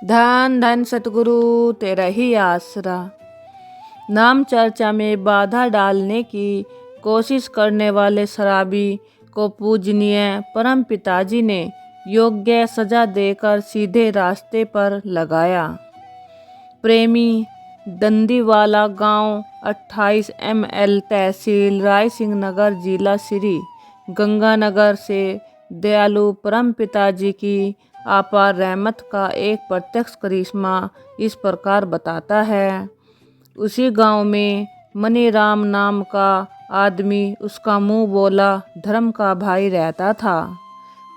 धन धन सतगुरु तेरा ही आसरा। नाम चर्चा में बाधा डालने की कोशिश करने वाले शराबी को पूजनीय परम पिताजी ने योग्य सजा देकर सीधे रास्ते पर लगाया। प्रेमी दंदीवाला गांव 28 ML तहसील रायसिंह नगर जिला श्री गंगानगर से दयालु परम पिताजी की अपार रहमत का एक प्रत्यक्ष करिश्मा इस प्रकार बताता है। उसी गांव में मनीराम नाम का आदमी, उसका मुंह बोला धर्म का भाई रहता था।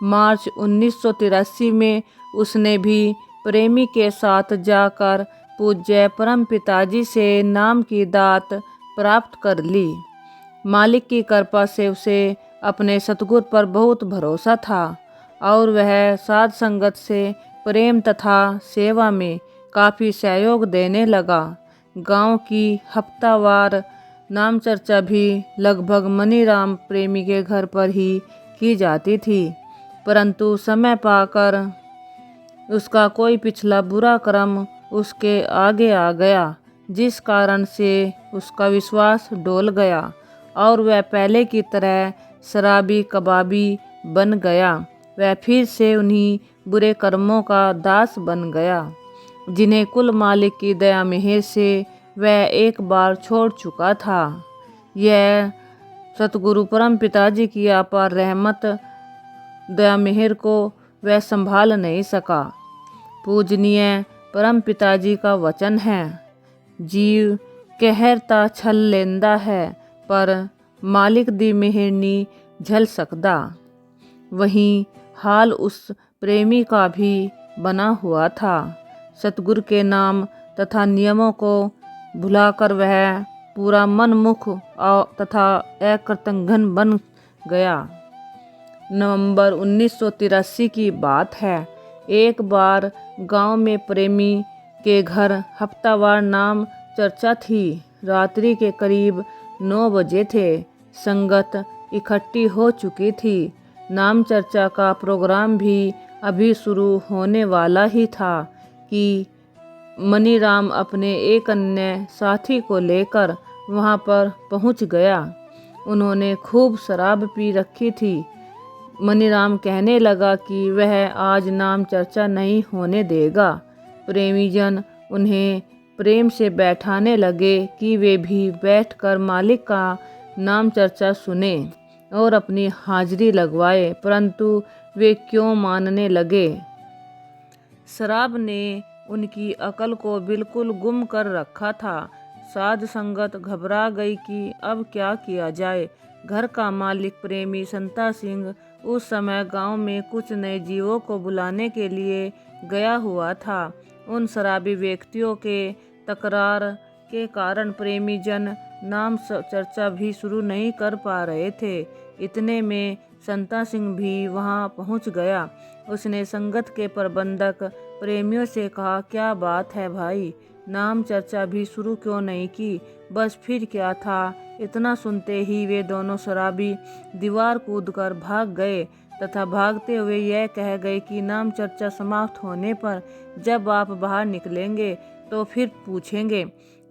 मार्च 1983 में उसने भी प्रेमी के साथ जाकर पूज्य परम पिताजी से नाम की दात प्राप्त कर ली। मालिक की कृपा से उसे अपने सतगुर पर बहुत भरोसा था और वह साध संगत से प्रेम तथा सेवा में काफ़ी सहयोग देने लगा। गांव की हफ्तावार नाम चर्चा भी लगभग मनीराम प्रेमी के घर पर ही की जाती थी, परंतु समय पाकर उसका कोई पिछला बुरा कर्म उसके आगे आ गया, जिस कारण से उसका विश्वास डोल गया और वह पहले की तरह शराबी कबाबी बन गया। वह फिर से उन्हीं बुरे कर्मों का दास बन गया जिन्हें कुल मालिक की दया मेहर से वह एक बार छोड़ चुका था। यह सतगुरु परम पिताजी की अपार रहमत दया मेहर को वह संभाल नहीं सका। पूजनीय परम पिताजी का वचन है, जीव कहरता छल लेंदा है, पर मालिक दी मेहर नी झल सकदा। वहीं हाल उस प्रेमी का भी बना हुआ था। सतगुरु के नाम तथा नियमों को भुलाकर वह पूरा मनमुख तथा अकृतघ्न बन गया। नवंबर 1983 की बात है। एक बार गांव में प्रेमी के घर हफ्तावार नाम चर्चा थी। रात्रि के करीब 9 बजे थे। संगत इकट्ठी हो चुकी थी। नाम चर्चा का प्रोग्राम भी अभी शुरू होने वाला ही था कि मनीराम अपने एक अन्य साथी को लेकर वहां पर पहुंच गया। उन्होंने खूब शराब पी रखी थी। मनीराम कहने लगा कि वह आज नाम चर्चा नहीं होने देगा। प्रेमीजन उन्हें प्रेम से बैठाने लगे कि वे भी बैठकर मालिक का नाम चर्चा सुने और अपनी हाजिरी लगवाए, परंतु वे क्यों मानने लगे। शराब ने उनकी अकल को बिल्कुल गुम कर रखा था। साध संगत घबरा गई कि अब क्या किया जाए। घर का मालिक प्रेमी संता सिंह उस समय गांव में कुछ नए जीवों को बुलाने के लिए गया हुआ था। उन शराबी व्यक्तियों के तकरार के कारण प्रेमी जन नाम चर्चा भी शुरू नहीं कर पा रहे थे। इतने में संता सिंह भी वहां पहुंच गया। उसने संगत के प्रबंधक प्रेमियों से कहा, क्या बात है भाई, नाम चर्चा भी शुरू क्यों नहीं की? बस फिर क्या था। इतना सुनते ही वे दोनों शराबी दीवार कूदकर भाग गए तथा भागते हुए यह कह गए कि नाम चर्चा समाप्त होने पर जब आप बाहर निकलेंगे तो फिर पूछेंगे।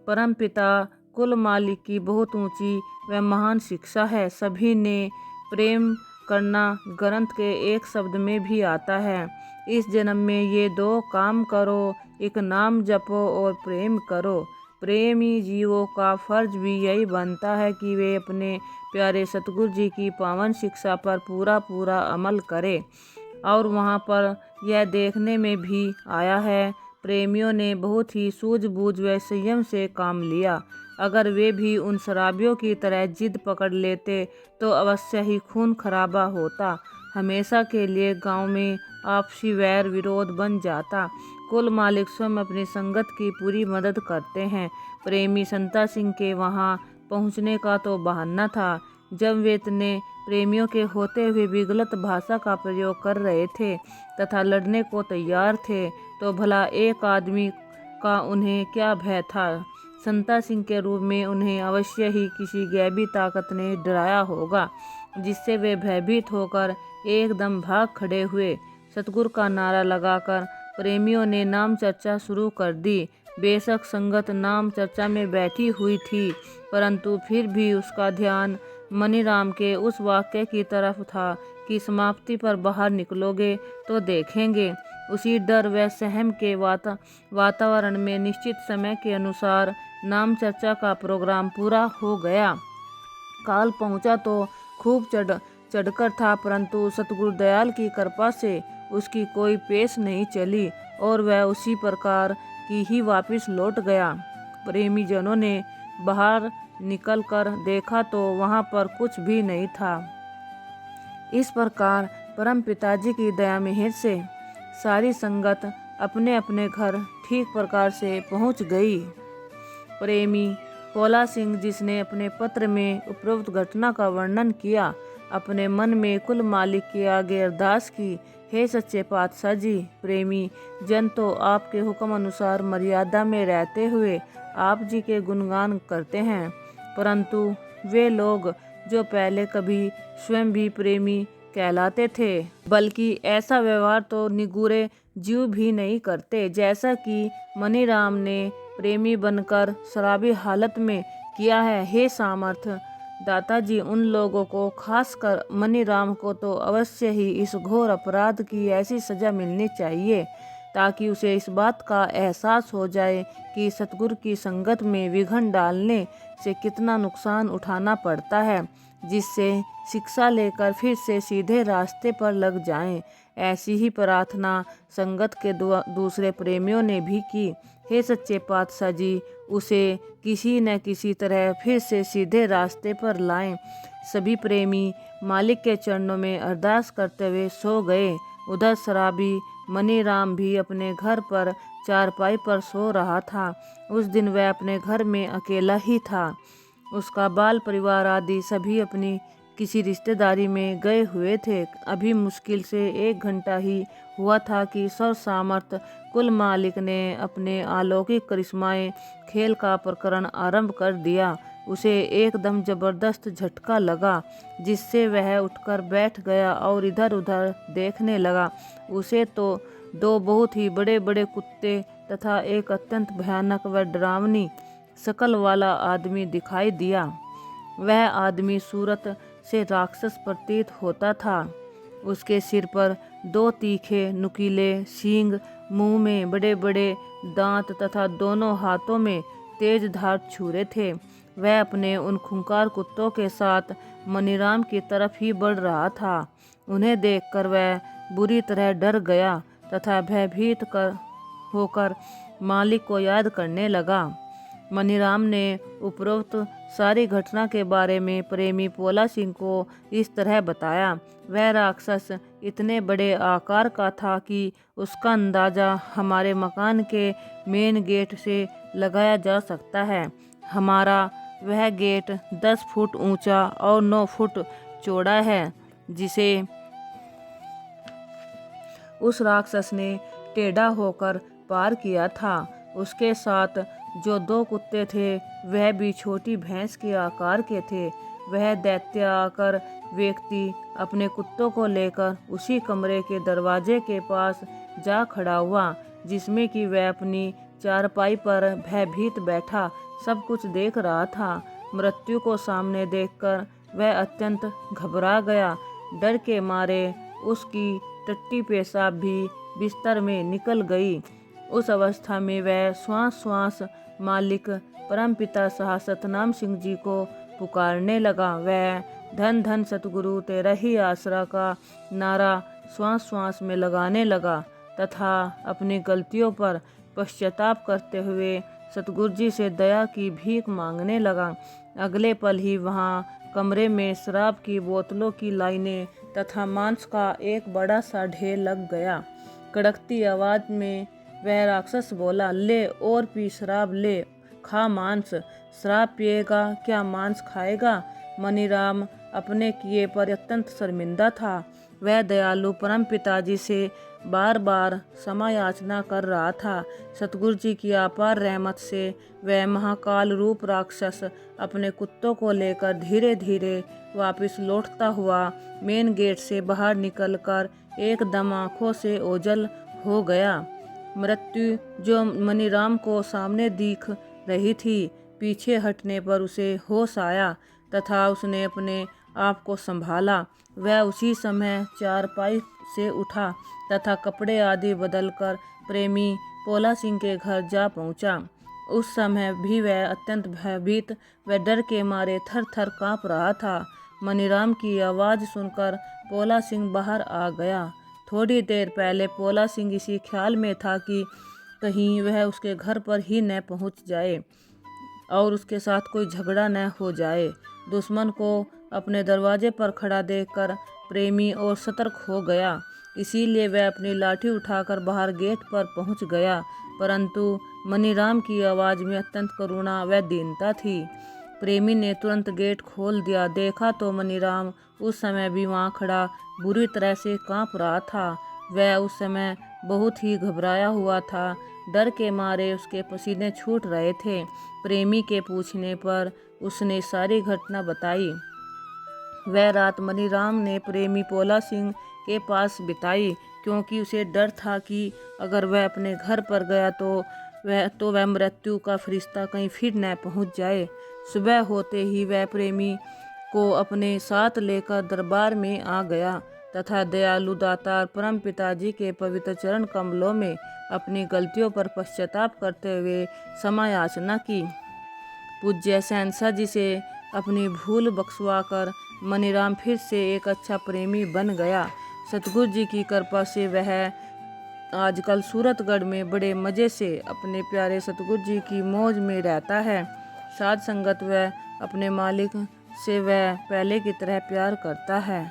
परम पिता कुल मालिक की बहुत ऊंची व महान शिक्षा है। सभी ने प्रेम करना ग्रंथ के एक शब्द में भी आता है। इस जन्म में ये 2 काम करो, एक नाम जपो और प्रेम करो। प्रेमी जीवों का फर्ज भी यही बनता है कि वे अपने प्यारे सतगुरु जी की पावन शिक्षा पर पूरा अमल करें। और वहाँ पर यह देखने में भी आया है, प्रेमियों ने बहुत ही सूझबूझ व संयम से काम लिया। अगर वे भी उन शराबियों की तरह जिद पकड़ लेते तो अवश्य ही खून खराबा होता। हमेशा के लिए गांव में आपसी वैर विरोध बन जाता। कुल मालिक स्वयं अपनी संगत की पूरी मदद करते हैं। प्रेमी संता सिंह के वहां पहुंचने का तो बहाना था। जब वे इतने प्रेमियों के होते हुए भी गलत भाषा का प्रयोग कर रहे थे तथा लड़ने को तैयार थे, तो भला एक आदमी का उन्हें क्या भय था। संता सिंह के रूप में उन्हें अवश्य ही किसी गैबी ताकत ने डराया होगा, जिससे वे भयभीत होकर एकदम भाग खड़े हुए। सतगुरु का नारा लगाकर प्रेमियों ने नाम चर्चा शुरू कर दी। बेशक संगत नाम चर्चा में बैठी हुई थी, परंतु फिर भी उसका ध्यान मनीराम के उस वाक्य की तरफ था कि समाप्ति पर बाहर निकलोगे तो देखेंगे। उसी डर व सहम के वातावरण में निश्चित समय के अनुसार नाम चर्चा का प्रोग्राम पूरा हो गया। काल पहुंचा तो खूब चढ़कर था, परंतु सतगुरु दयाल की कृपा से उसकी कोई पेश नहीं चली और वह उसी प्रकार की ही वापस लौट गया। प्रेमी जनों ने बाहर निकलकर देखा तो वहां पर कुछ भी नहीं था। इस प्रकार परम पिताजी की दया मेहर से सारी संगत अपने अपने घर ठीक प्रकार से पहुंच गई। प्रेमी पोला सिंह, जिसने अपने पत्र में उपरोक्त घटना का वर्णन किया, अपने मन में कुल मालिक के आगे अरदास की, हे सच्चे पातशाह जी, प्रेमी जन तो आपके हुक्म अनुसार मर्यादा में रहते हुए आप जी के गुणगान करते हैं, परंतु वे लोग जो पहले कभी स्वयं भी प्रेमी कहलाते थे, बल्कि ऐसा व्यवहार तो निगूरे जीव भी नहीं करते जैसा कि मनीराम ने प्रेमी बनकर शराबी हालत में किया है। हे सामर्थ्य दाताजी, उन लोगों को, खासकर मनीराम को तो अवश्य ही इस घोर अपराध की ऐसी सजा मिलनी चाहिए ताकि उसे इस बात का एहसास हो जाए कि सतगुरु की संगत में विघन डालने से कितना नुकसान उठाना पड़ता है, जिससे शिक्षा लेकर फिर से सीधे रास्ते पर लग जाएं। ऐसी ही प्रार्थना संगत के दूसरे प्रेमियों ने भी की। हे सच्चे पातशाह जी, उसे किसी न किसी तरह फिर से सीधे रास्ते पर लाएं। सभी प्रेमी मालिक के चरणों में अरदास करते हुए सो गए। उधर शराबी मनीराम भी अपने घर पर चारपाई पर सो रहा था। उस दिन वह अपने घर में अकेला ही था। उसका बाल परिवार आदि सभी अपनी किसी रिश्तेदारी में गए हुए थे। अभी मुश्किल से 1 घंटा ही हुआ था कि सर्वसामर्थ कुल मालिक ने अपने अलौकिक करिश्माए खेल का प्रकरण आरंभ कर दिया। उसे एकदम जबरदस्त झटका लगा, जिससे वह उठकर बैठ गया और इधर उधर देखने लगा। उसे तो 2 बहुत ही बड़े बड़े कुत्ते तथा एक अत्यंत भयानक व डरावनी शकल वाला आदमी दिखाई दिया। वह आदमी सूरत से राक्षस प्रतीत होता था। उसके सिर पर 2 तीखे नुकीले सींग, मुंह में बड़े बड़े दांत तथा दोनों हाथों में तेज धार छुरे थे। वह अपने उन खूंखार कुत्तों के साथ मनीराम की तरफ ही बढ़ रहा था। उन्हें देखकर वह बुरी तरह डर गया तथा भयभीत होकर मालिक को याद करने लगा। मनीराम ने उपरोक्त सारी घटना के बारे में प्रेमी पोला सिंह को इस तरह बताया। वह राक्षस इतने बड़े आकार का था कि उसका अंदाज़ा हमारे मकान के मेन गेट से लगाया जा सकता है। हमारा वह गेट 10 फुट ऊंचा और 9 फुट चौड़ा है, जिसे उस राक्षस ने टेढ़ा होकर पार किया था। उसके साथ जो 2 कुत्ते थे वह भी छोटी भैंस के आकार के थे। वह दैत्य आकर व्यक्ति अपने कुत्तों को लेकर उसी कमरे के दरवाजे के पास जा खड़ा हुआ, जिसमें कि वह अपनी चारपाई पर भयभीत बैठा सब कुछ देख रहा था। मृत्यु को सामने देखकर वह अत्यंत घबरा गया। डर के मारे उसकी टट्टी पेशाब भी बिस्तर में निकल गई। उस अवस्था में वह श्वास श्वास मालिक परमपिता साहब सतनाम सिंह जी को पुकारने लगा। वह धन धन सतगुरु तेरा ही आसरा का नारा श्वास श्वास में लगाने लगा तथा अपनी गलतियों पर पश्चाताप करते हुए सतगुरु जी से दया की भीख मांगने लगा। अगले पल ही वहाँ कमरे में शराब की बोतलों की लाइनें तथा मांस का एक बड़ा सा ढेर लग गया। कड़कती आवाज में वह राक्षस बोला, ले और पी शराब, ले खा मांस। शराब पिएगा क्या मांस खाएगा? मनीराम अपने किए पर अत्यंत शर्मिंदा था। वह दयालु परम पिताजी से बार बार क्षमा याचना कर रहा था। सतगुरु जी की अपार रहमत से वह महाकाल रूप राक्षस अपने कुत्तों को लेकर धीरे धीरे वापस लौटता हुआ मेन गेट से बाहर निकलकर एकदम आंखों से ओझल हो गया। मृत्यु जो मनीराम को सामने दिख रही थी। पीछे हटने पर उसे होश आया तथा उसने अपने आप को संभाला। वह उसी समय चारपाई से उठा तथा कपड़े आदि बदलकर प्रेमी पोला सिंह के घर जा पहुंचा। उस समय भी वह अत्यंत भयभीत व डर के मारे थर थर काँप रहा था। मनीराम की आवाज़ सुनकर पोला सिंह बाहर आ गया। थोड़ी देर पहले पोला सिंह इसी ख्याल में था कि कहीं वह उसके घर पर ही न पहुंच जाए और उसके साथ कोई झगड़ा न हो जाए। दुश्मन को अपने दरवाजे पर खड़ा देखकर प्रेमी और सतर्क हो गया, इसीलिए वह अपनी लाठी उठाकर बाहर गेट पर पहुंच गया। परंतु मनीराम की आवाज़ में अत्यंत करुणा व दीनता थी। प्रेमी ने तुरंत गेट खोल दिया। देखा तो मनीराम उस समय भी वहाँ खड़ा बुरी तरह से काँप रहा था। वह उस समय बहुत ही घबराया हुआ था। डर के मारे उसके पसीने छूट रहे थे। प्रेमी के पूछने पर उसने सारी घटना बताई। वह रात मनीराम ने प्रेमी पोला सिंह के पास बिताई, क्योंकि उसे डर था कि अगर वह अपने घर पर गया तो वह मृत्यु का फरिश्ता कहीं फिर न पहुंच जाए। सुबह होते ही वह प्रेमी को अपने साथ लेकर दरबार में आ गया तथा दयालु दातार परम पिताजी के पवित्र चरण कमलों में अपनी गलतियों पर पश्चाताप करते हुए क्षमा याचना की। पूज्य शहंशाह जी से अपनी भूल बख्शवाकर मनीराम फिर से एक अच्छा प्रेमी बन गया। सतगुरु जी की कृपा से वह आजकल सूरतगढ़ में बड़े मज़े से अपने प्यारे सतगुरु जी की मौज में रहता है। साध संगत वह अपने मालिक से वह पहले की तरह प्यार करता है।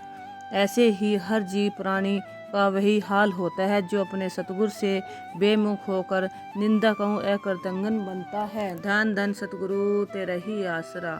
ऐसे ही हर जीव प्राणी का वही हाल होता है जो अपने सतगुरु से बेमुख होकर निंदकों अकृतज्ञ बनता है। धन धन सतगुरु तेरा ही आसरा।